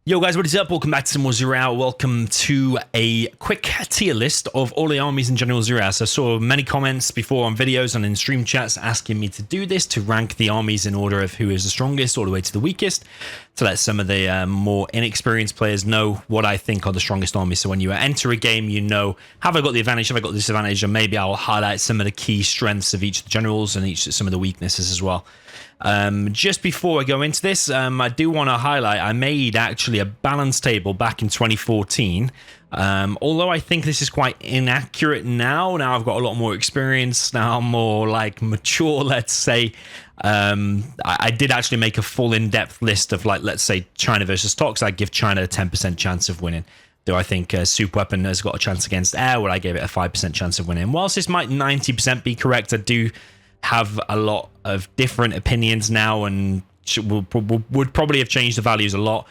Yo guys, what is up? Welcome back to some more Zero Hour. Welcome to a quick tier list of all the armies in General Zero Hour. So I saw many comments before on videos and in stream chats asking me to do this, to rank the armies in order of who is the strongest all the way to the weakest, to let some of the more inexperienced players know what I think are the strongest armies. So when you enter a game, you know, have I got the advantage, have I got the disadvantage, and maybe I'll highlight some of the key strengths of each of the generals and some of the weaknesses as well. Just before I go into this, I do want to highlight I made actually a balance table back in 2014. Although I think this is quite inaccurate now. Now I've got a lot more experience. Now I'm more like mature, let's say. I did actually make a full in-depth list of, like, let's say China versus Tox. I give China a 10% chance of winning. Do I think Super Weapon has got a chance against Air? Well, I gave it a 5% chance of winning. Whilst this might 90% be correct, I do have a lot of different opinions now, and would probably have changed the values a lot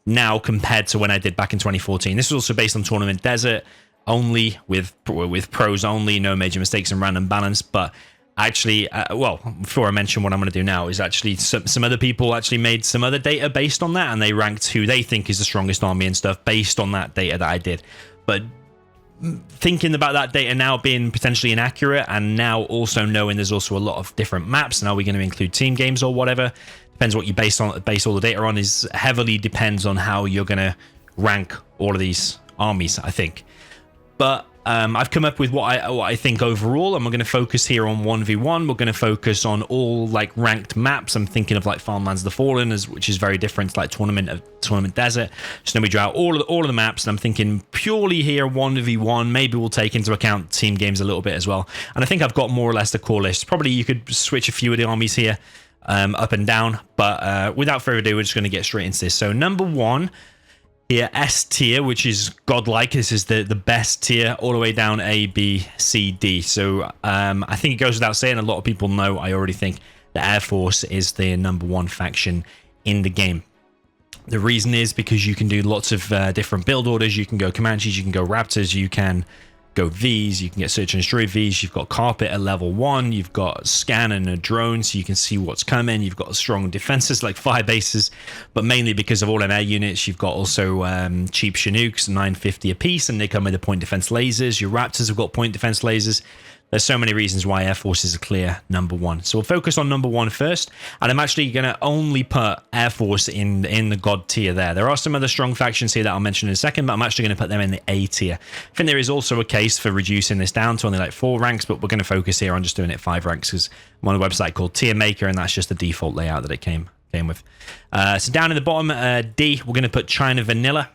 now compared to when I did back in 2014. This was also based on Tournament Desert only, with pros only, no major mistakes and random balance. But actually, well, before I mention what I'm going to do now, is actually some other people actually made some other data based on that, and they ranked who they think is the strongest army and stuff based on that data that I did. But thinking about that data now being potentially inaccurate, and now also knowing there's also a lot of different maps, and are we going to include team games or whatever, depends what you base all the data on, is heavily depends on how you're going to rank all of these armies, I think. But I've come up with what I think overall, and we're going to focus here on 1v1. We're going to focus on all like ranked maps. I'm thinking of like Farmlands of the Fallen, which is very different to like Tournament Desert. So then we draw out all of the maps, and I'm thinking purely here 1v1. Maybe we'll take into account team games a little bit as well. And I think I've got more or less the core list. Probably you could switch a few of the armies here up and down, but without further ado, we're just going to get straight into this. So number one here, S tier, which is godlike. This is the best tier, all the way down A, B, C, D. So I think it goes without saying, a lot of people know I already think the Air Force is the number one faction in the game. The reason is because you can do lots of different build orders. You can go Comanches, you can go Raptors, you can go Vs, you can get Search and Destroy Vs, you've got Carpet at level 1, you've got Scan and a Drone so you can see what's coming, you've got strong defenses like fire bases, but mainly because of all them air units, you've got also cheap Chinooks, 950 a piece, and they come with the point defense lasers. Your Raptors have got point defense lasers. There's so many reasons why Air Force is a clear number one. So we'll focus on number one first, and I'm actually going to only put Air Force in the God tier there. There are some other strong factions here that I'll mention in a second, but I'm actually going to put them in the A tier. I think there is also a case for reducing this down to only like 4 ranks, but we're going to focus here on just doing it 5 ranks because I'm on a website called Tier Maker, and that's just the default layout that it came with. So down in the bottom, D, we're going to put China Vanilla.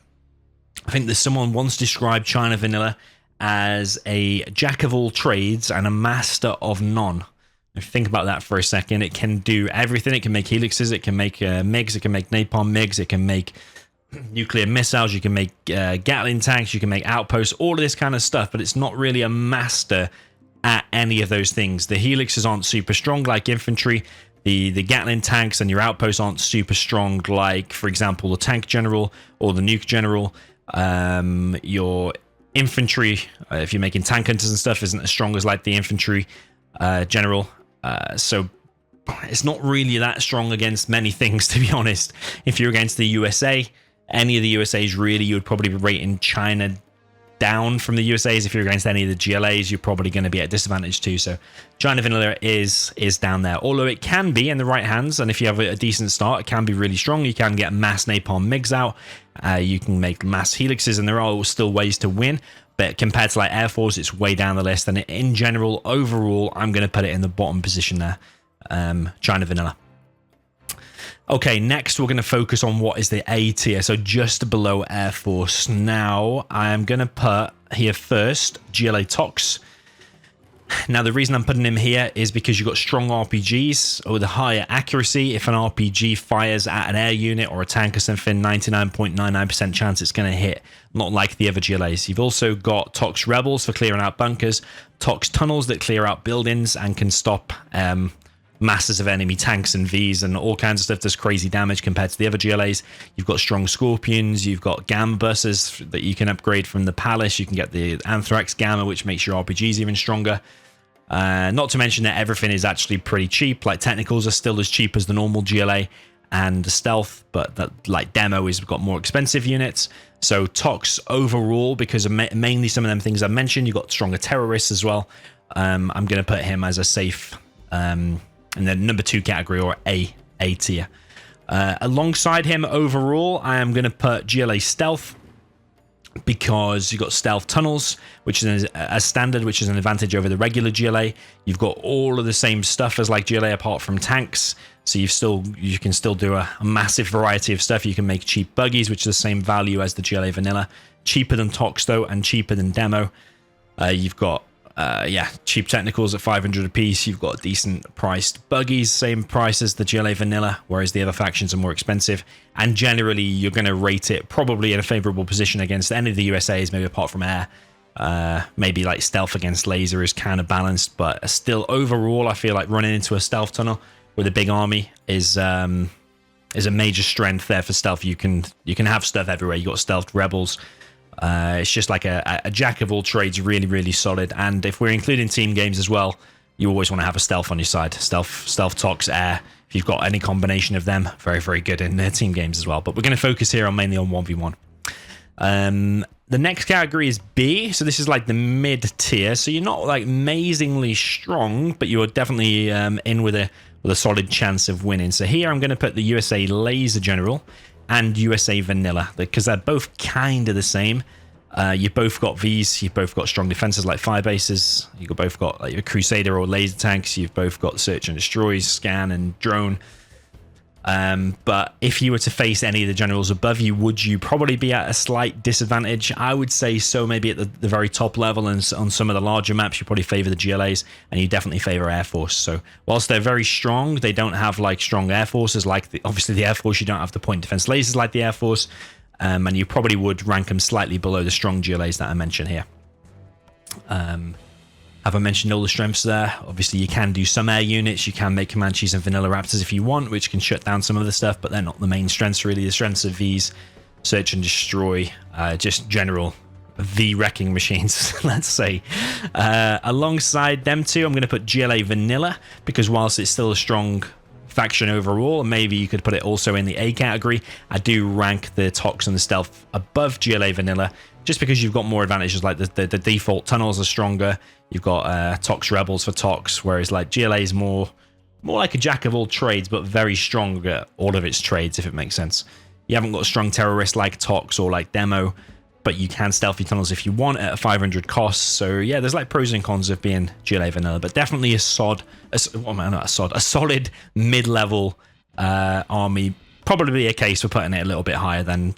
I think that someone once described China Vanilla as a jack of all trades and a master of none. If you think about that for a second, it can do everything. It can make helixes, it can make MiGs, it can make napalm MiGs, it can make nuclear missiles, you can make Gatling tanks, you can make outposts, all of this kind of stuff, but it's not really a master at any of those things. The helixes aren't super strong like infantry. The Gatling tanks and your outposts aren't super strong like, for example, the tank general or the nuke general. Your infantry, if you're making tank hunters and stuff, isn't as strong as like the infantry general, so it's not really that strong against many things, to be honest. If you're against the USA, any of the USAs really, you would probably be rating China down from the USAs. If you're against any of the GLAs, you're probably going to be at disadvantage too. So China Vanilla is down there, although it can be in the right hands, and if you have a decent start, it can be really strong. You can get mass napalm MiGs out, you can make mass helixes, and there are still ways to win, but compared to like Air Force, it's way down the list. And in general, overall, I'm going to put it in the bottom position there, China Vanilla. Okay, next we're going to focus on what is the A tier, so just below Air Force. Now, I'm going to put here first GLA Tox. Now, the reason I'm putting him here is because you've got strong RPGs with a higher accuracy. If an RPG fires at an air unit or a tank or something, 99.99% chance it's going to hit, not like the other GLAs. You've also got Tox Rebels for clearing out bunkers, Tox Tunnels that clear out buildings and can stop masses of enemy tanks and Vs and all kinds of stuff. Does crazy damage compared to the other GLAs. You've got strong Scorpions, you've got Gamma buses that you can upgrade from the Palace. You can get the Anthrax Gamma, which makes your RPGs even stronger. Not to mention that everything is actually pretty cheap. Like technicals are still as cheap as the normal GLA, and stealth, but that, like demo, is got more expensive units. So Tox overall, because of mainly some of them things I mentioned, you've got stronger terrorists as well. I'm going to put him as a safe in the number 2 category, or A tier. Alongside him overall, I am going to put GLA Stealth, because you've got stealth tunnels, which is a standard, which is an advantage over the regular GLA. You've got all of the same stuff as like GLA apart from tanks, so you can still do a massive variety of stuff. You can make cheap buggies, which is the same value as the GLA vanilla, cheaper than Tox though, and cheaper than demo. You've got cheap technicals at 500 a piece. You've got decent priced buggies, same price as the GLA vanilla, whereas the other factions are more expensive. And generally, you're going to rate it probably in a favorable position against any of the USAs, maybe apart from air. Maybe like stealth against laser is kind of balanced, but still overall, I feel like running into a stealth tunnel with a big army is a major strength there for stealth. You can have stuff everywhere. You got stealthed rebels. It's just like a jack of all trades, really, really solid. And if we're including team games as well, you always want to have a stealth on your side. Stealth, Tox, air. If you've got any combination of them, very, very good in their team games as well. But we're going to focus here mainly on 1v1. The next category is B. So this is like the mid tier. So you're not like amazingly strong, but you are definitely in with a solid chance of winning. So here I'm going to put the USA Laser General and USA Vanilla, because they're both kind of the same. You've both got Vs, you've both got strong defenses like fire bases, you've both got like your Crusader or laser tanks, you've both got search and destroy, scan and drone. But if you were to face any of the generals above you, would you probably be at a slight disadvantage? I would say so, maybe at the very top level, and on some of the larger maps you probably favor the GLAs, and you definitely favor Air Force. So whilst they're very strong, they don't have like strong Air Forces like obviously the Air Force. You don't have the point defense lasers like the Air Force, and you probably would rank them slightly below the strong GLAs that I mentioned here. Have I mentioned all the strengths there? Obviously, you can do some air units. You can make Comanches and Vanilla Raptors if you want, which can shut down some of the stuff, but they're not the main strengths, really. The strengths of Vs, search and destroy, just general V wrecking machines, let's say. Alongside them two, I'm going to put GLA Vanilla, because whilst it's still a strong faction overall, maybe you could put it also in the A category, I do rank the Tox and the Stealth above GLA Vanilla, just because you've got more advantages. Like the default tunnels are stronger. You've got Tox Rebels for Tox, whereas like GLA is more like a jack of all trades, but very strong at all of its trades, if it makes sense. You haven't got a strong terrorist like Tox or like Demo, but you can stealthy tunnels if you want at a 500 cost. So yeah, there's like pros and cons of being GLA Vanilla, but definitely a solid mid-level army. Probably a case for putting it a little bit higher than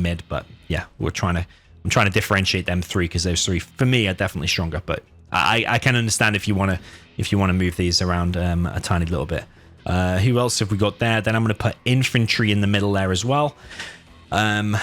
mid, but yeah, I'm trying to differentiate them three, because those three for me are definitely stronger. But I can understand if you want to move these around a tiny little bit. Who else have we got there? Then I'm going to put infantry in the middle there as well. Some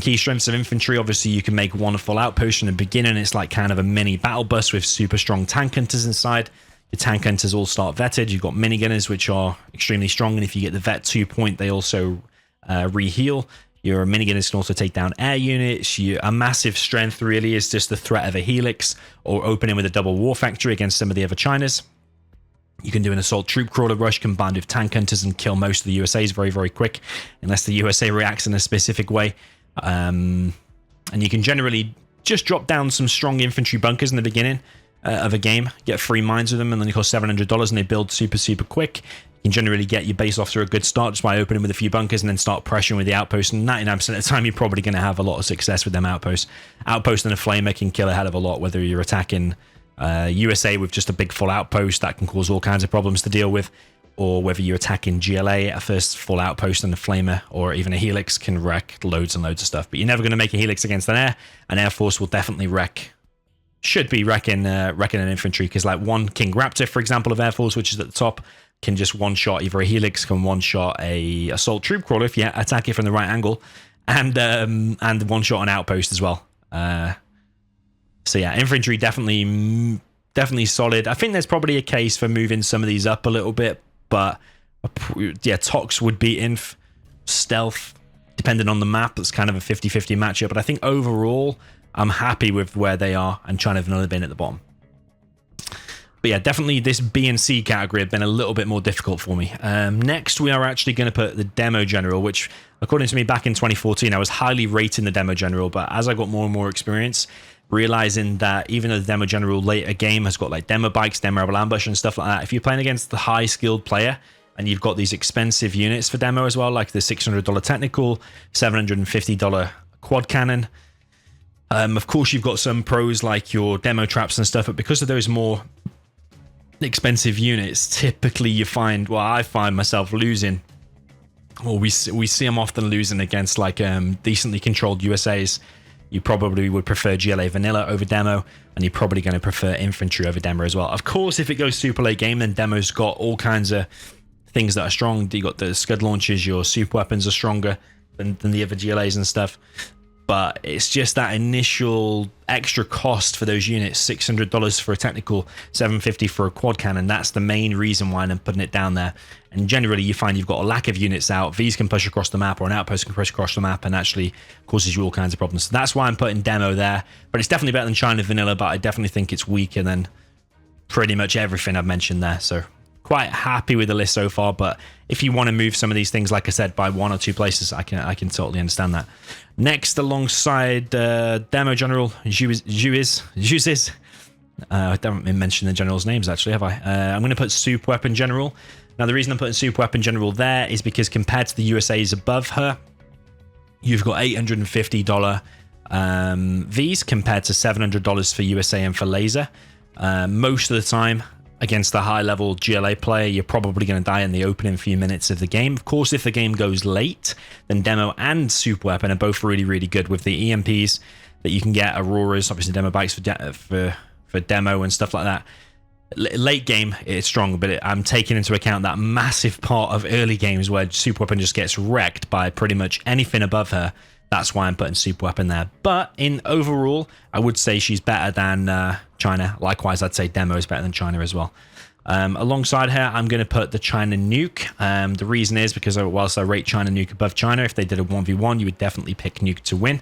key strengths of infantry. Obviously, you can make one full outpost in the beginning. It's like kind of a mini battle bus with super strong tank hunters inside. Your tank hunters all start vetted. You've got minigunners, which are extremely strong, and if you get the vet 2 point, they also re-heal. Your minigunners can also take down air units. A massive strength really is just the threat of a helix or opening with a double war factory against some of the other Chinas. You can do an assault troop crawler rush combined with tank hunters and kill most of the USAs very, very quick, unless the USA reacts in a specific way. And you can generally just drop down some strong infantry bunkers in the beginning of a game, get free mines with them, and then they cost $700 and they build super, super quick. You can generally get your base off to a good start just by opening with a few bunkers and then start pressuring with the outposts. And 99% of the time, you're probably going to have a lot of success with them outposts. Outpost and a flamer can kill a hell of a lot, whether you're attacking USA with just a big full outpost that can cause all kinds of problems to deal with, or whether you're attacking GLA at a first full outpost and a flamer, or even a helix can wreck loads and loads of stuff. But you're never going to make a helix against an air. An Air Force will definitely should be wrecking an infantry, because like one King Raptor, for example, of Air Force, which is at the top, can just one-shot either a helix, can one-shot a assault troop crawler if you attack it from the right angle, and one-shot an outpost as well. So yeah, infantry definitely solid. I think there's probably a case for moving some of these up a little bit, but yeah, Tox would be inf, stealth, depending on the map. It's kind of a 50-50 matchup, but I think overall, I'm happy with where they are, and China Vanilla being at the bottom. But yeah, definitely this B and C category have been a little bit more difficult for me. Next, we are actually going to put the Demo General, which, according to me, back in 2014, I was highly rating the Demo General. But as I got more and more experience, realizing that even though the Demo General later game has got like demo bikes, demo rebel ambush, and stuff like that, if you're playing against the high skilled player and you've got these expensive units for demo as well, like the $600 technical, $750 quad cannon. Of course, you've got some pros like your demo traps and stuff, but because of those more expensive units, typically you find, well, I find myself losing, or we see them often losing against like decently controlled USAs. You probably would prefer GLA vanilla over demo, and you're probably going to prefer infantry over demo as well. Of course, if it goes super late game, then demo's got all kinds of things that are strong. You got the scud launchers, your super weapons are stronger than the other GLAs and stuff. But it's just that initial extra cost for those units, $600 for a technical, $750 for a quad cannon. That's the main reason why I'm putting it down there. And generally, you find you've got a lack of units out. Vs can push across the map, or an outpost can push across the map, and actually causes you all kinds of problems. So that's why I'm putting demo there. But it's definitely better than China vanilla, but I definitely think it's weaker than pretty much everything I've mentioned there. So quite happy with the list so far, but if you want to move some of these things, like I said, by 1 or 2 places, I can totally understand that. Next, alongside Demo General Juiz. I haven't mentioned the general's names, actually, have I? I'm going to put Super Weapon General. Now, the reason I'm putting Super Weapon General there is because compared to the USAs above her, you've got $850 Vs compared to $700 for USA and for laser. Most of the time, against the high-level GLA player, you're probably going to die in the opening few minutes of the game. Of course, if the game goes late, then Demo and Super Weapon are both really, really good with the EMPs that you can get, Auroras, obviously demo bikes for demo and stuff like that. Late game, it's strong, but I'm taking into account that massive part of early games where Super Weapon just gets wrecked by pretty much anything above her. That's why I'm putting Super Weapon there. But in overall, I would say she's better than China. Likewise, I'd say Demo is better than China as well. Alongside her, I'm going to put the China Nuke. The reason is because whilst I rate China Nuke above China, if they did a 1v1, you would definitely pick Nuke to win.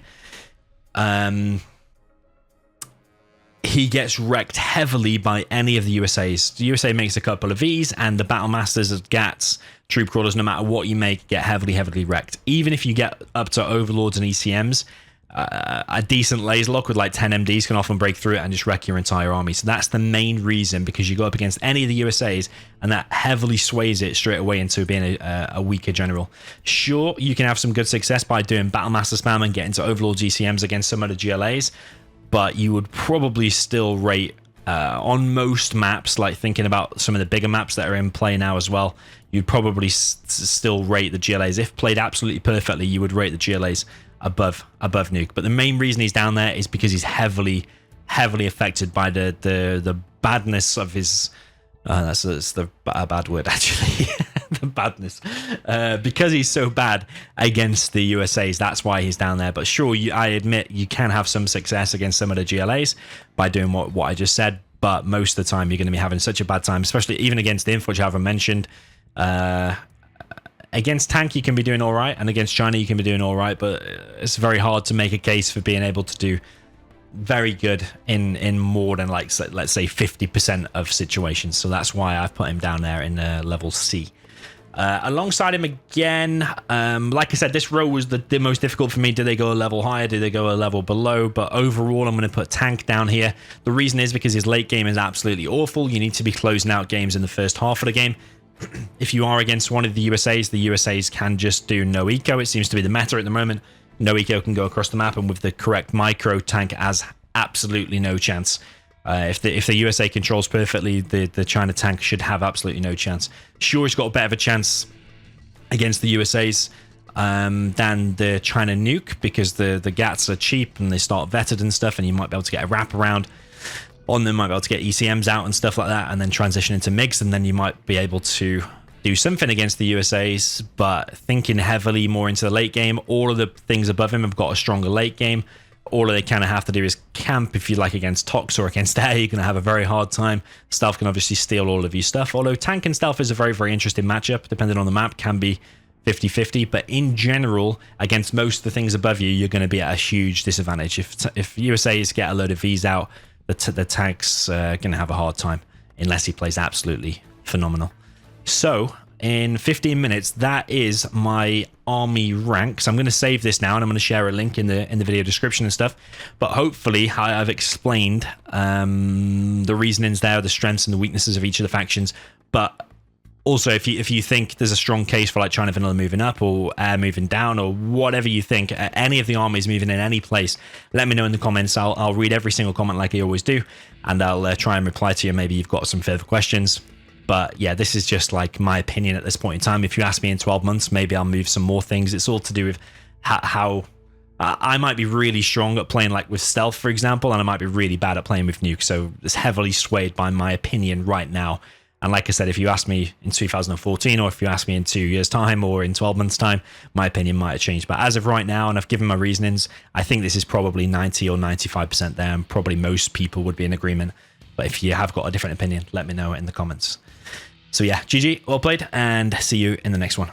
He gets wrecked heavily by any of the USAs. The USA makes a couple of Vs, and the Battle Masters, GATs, Troop Crawlers, no matter what you make, get heavily, heavily wrecked. Even if you get up to Overlords and ECMs, a decent laser lock with like 10 MDs can often break through it and just wreck your entire army. So that's the main reason, because you go up against any of the USAs, and that heavily sways it straight away into being a weaker general. Sure, you can have some good success by doing Battle Master spam and getting to Overlords, ECMs against some of the GLAs, but you would probably still rate on most maps, like thinking about some of the bigger maps that are in play now as well, you'd probably still rate the GLAs. If played absolutely perfectly, you would rate the GLAs above Nuke. But the main reason he's down there is because he's heavily affected by the badness of his... that's a bad word, actually. The badness. Because he's so bad against the USAs, that's why he's down there. But sure, I admit you can have some success against some of the GLAs by doing what I just said, but most of the time you're going to be having such a bad time, especially even against the Inf, which I haven't mentioned. Against Tank, you can be doing all right, and against China, you can be doing all right, but it's very hard to make a case for being able to do very good in more than, like, let's say 50% of situations. So that's why I've put him down there in level C. Alongside him again, like I said, this row was the most difficult for me. Do they go a level higher? Do they go a level below? But overall, I'm going to put Tank down here. The reason is because his late game is absolutely awful. You need to be closing out games in the first half of the game. If you are against one of the USAs can just do no eco. It seems to be the meta at the moment. No eco can go across the map, and with the correct micro, Tank has absolutely no chance. If the USA controls perfectly, the China tank should have absolutely no chance. Sure, it's got a better of a chance against the USAs than the China Nuke, because the GATs are cheap and they start vetted and stuff, and you might be able to get a wraparound on them, might be able to get ECMs out and stuff like that, and then transition into MiGs, and then you might be able to do something against the USAs. But thinking heavily more into the late game, all of the things above him have got a stronger late game. All they kind of have to do is camp. If you like against Tox or against air, you're going to have a very hard time. Stealth can obviously steal all of your stuff, although Tank and Stealth is a very, very interesting matchup, depending on the map, can be 50-50, but in general, against most of the things above you, you're going to be at a huge disadvantage. If USAs get a load of Vs out, the tank's going to have a hard time. unless he plays absolutely phenomenal. So in 15 minutes, that is my army rank. So I'm going to save this now, and I'm going to share a link in the video description and stuff. But hopefully I've explained the reasonings there, the strengths and the weaknesses of each of the factions. But also, if you think there's a strong case for like China Vanilla moving up or Air moving down or whatever you think, any of the armies moving in any place, let me know in the comments. I'll read every single comment like I always do, and I'll try and reply to you. Maybe you've got some further questions. But yeah, this is just like my opinion at this point in time. If you ask me in 12 months, maybe I'll move some more things. It's all to do with how I might be really strong at playing like with stealth, for example, and I might be really bad at playing with nuke. So it's heavily swayed by my opinion right now. And like I said, if you ask me in 2014, or if you ask me in 2 years' time or in 12 months' time, my opinion might have changed. But as of right now, and I've given my reasonings, I think this is probably 90 or 95% there, and probably most people would be in agreement. But if you have got a different opinion, let me know in the comments. So yeah, GG, well played, and see you in the next one.